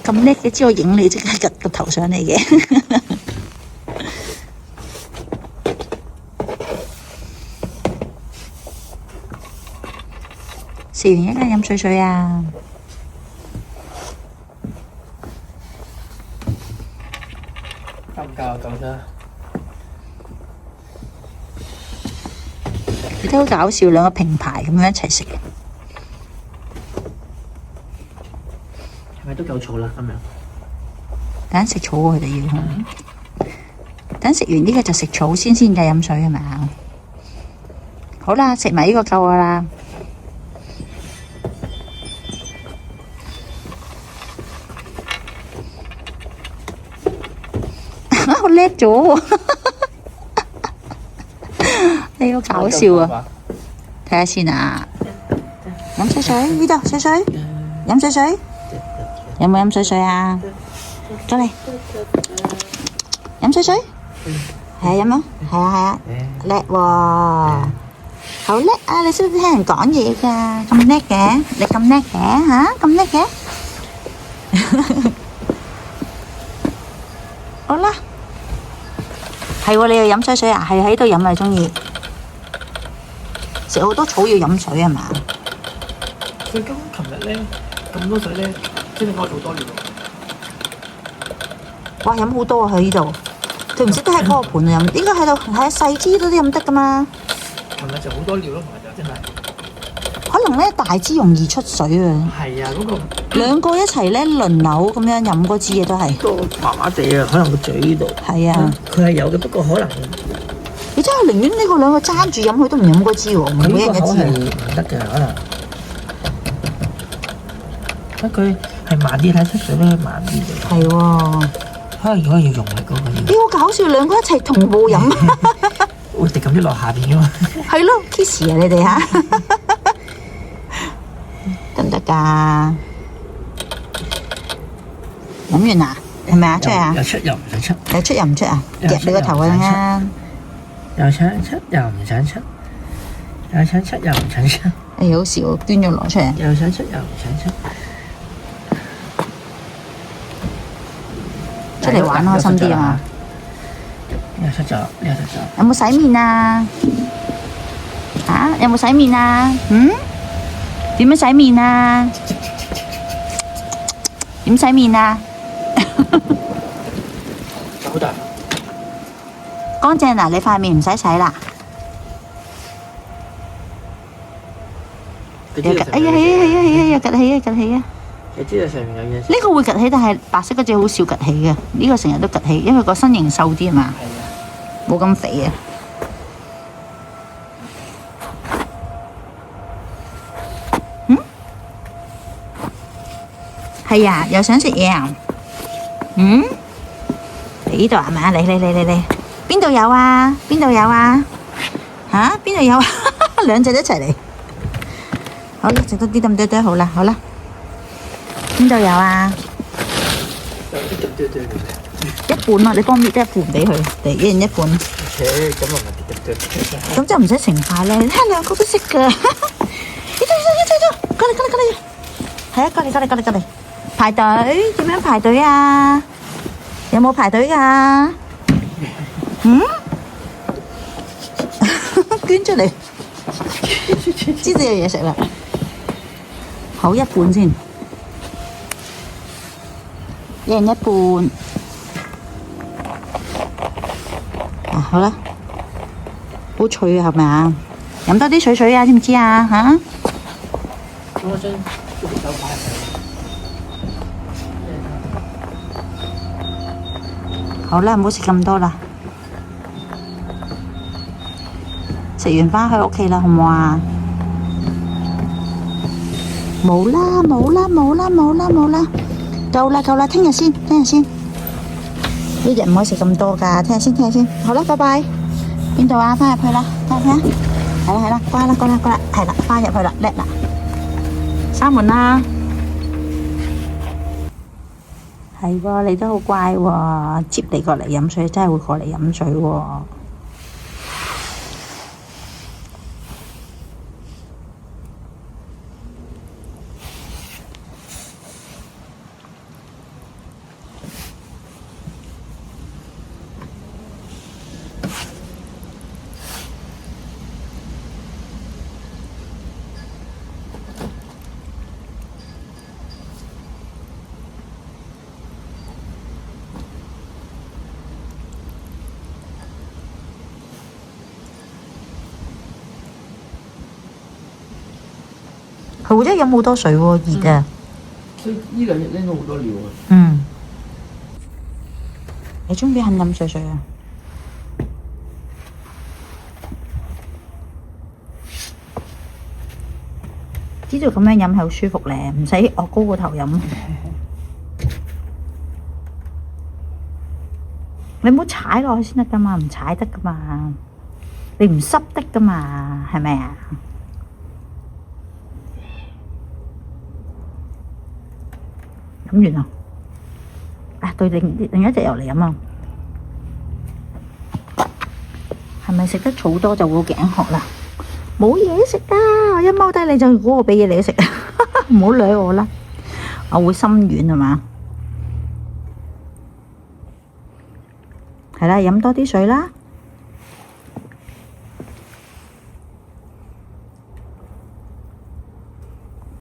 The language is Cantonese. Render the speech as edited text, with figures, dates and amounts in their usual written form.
咁叻嘅，知我影你即刻趌個頭上嚟嘅。食完一間飲水水啊！夠唔夠啊？夠啦。你都好搞笑，兩個平排咁樣一齊食。係咪都夠嘈啦？咁樣。等陣食草喎，佢哋要。等食完呢個就食草先至飲水係咪啊？好啦，食埋呢個夠㗎啦。好叻咗喎！你好搞笑啊！睇下先啊！飲水水，呢度水水，飲水水，有冇飲水水啊？過嚟，飲水水，係飲啊，係啊，叻喎，好叻啊！你識唔識聽人講嘢㗎？咁叻嘅，你咁叻嘅嚇，咁叻嘅，好啦。係喎，你又飲水水啊？係喺度飲啊，中意食好多草要飲水係嘛？佢琴日咧咁多水咧，真係屙好多尿。哇！飲好多啊！喺呢度，佢唔識得喺嗰個盤度飲，應該喺度喺細支都飲得噶嘛。琴日就好多尿咯，同埋就真係。可能咧大支容易出水啊。係啊，嗰個兩個一齊咧輪流咁樣飲嗰支嘢都係。個麻麻地啊，可能個嘴度。係啊，佢係有嘅，不過可能你真係寧願呢個兩個爭住飲，佢都唔飲嗰支喎，每人一支。唔得嘅可能。佢係慢啲睇出水咧，慢啲嘅。係喎。可能如果要用力嗰個要。你好搞笑，兩個一齊同步飲。會滴咁啲落下邊噶嘛？係咯，kiss 啊你哋嚇。得唔得㗎？飲完啦，係咪啊？出嚟啊？又出又唔想出，有出又唔出啊？夾你個頭啊！啱。又想出又唔想出，又想出又唔想出，哎，好笑，端咗攞出嚟。又想出又唔想出。出嚟玩開心啲啊嘛！又出咗，又出咗。有冇洗面啊？嚇？有冇洗面啊？嗯？點樣洗面啊？點洗面啊？好大。乾淨啦，你塊面唔使洗啦。哎呀，係啊，係啊，趌起啊，趌起啊！你知道上面有嘢。呢個會趌起，但係白色嗰隻好少趌起嘅。呢個成日都趌起，因為個身形瘦啲啊嘛，係啊。冇咁肥啊。嗯？係啊，又想食嘢啊？嗯？嚟呢度係咪啊？嚟，邊度有啊？邊度有啊？嚇？邊度有啊？兩隻一齊嚟。好啦，食多啲咁多好啦，好啦。邊度有啊？有啲咁多嘅。一半啊，你幫搣得一半俾佢，嚟一人一半。咁啊唔係啲。咁就唔使成塊咧，你睇兩個都識噶。呢度，過嚟，係啊，過嚟，排隊點樣排隊啊？有冇排隊㗎？嗯？捐出嚟，知道有嘢食啦。好，一半先，一人一半。啊，好啦。好脆啊，係咪啊？飲多啲水水啊，知唔知啊？嚇！我將隻手擺入去。好啦，唔好食咁多啦。食完返去屋企啦，好唔好啊？冇啦，夠啦，聽日先。一日唔可以食咁多㗎，聽日先。好啦，拜拜。邊度啊？返入去啦，返入去啊！係啦，乖啦，係啦，返入去啦，叻啦，閂門啦。係喎，你都好乖喎，接你過嚟飲水，真係會過嚟飲水喎。佢真係飲好多水喎，熱啊！所以呢兩日拎咗好多料啊。嗯，你中唔中意飲水水啊？知道咁樣飲係好舒服咧，唔使擱高個頭飲。你唔好踩落去先得噶嘛，唔踩得噶嘛，你唔濕得噶嘛，係咪啊？飲完啦，啊對另一隻又嚟飲啊！係咪食得草多就會頸渴啦？冇嘢食噶，我一踎低你就估我俾嘢你食，唔好理我啦，我會心軟係嘛？係啦，飲多啲水啦。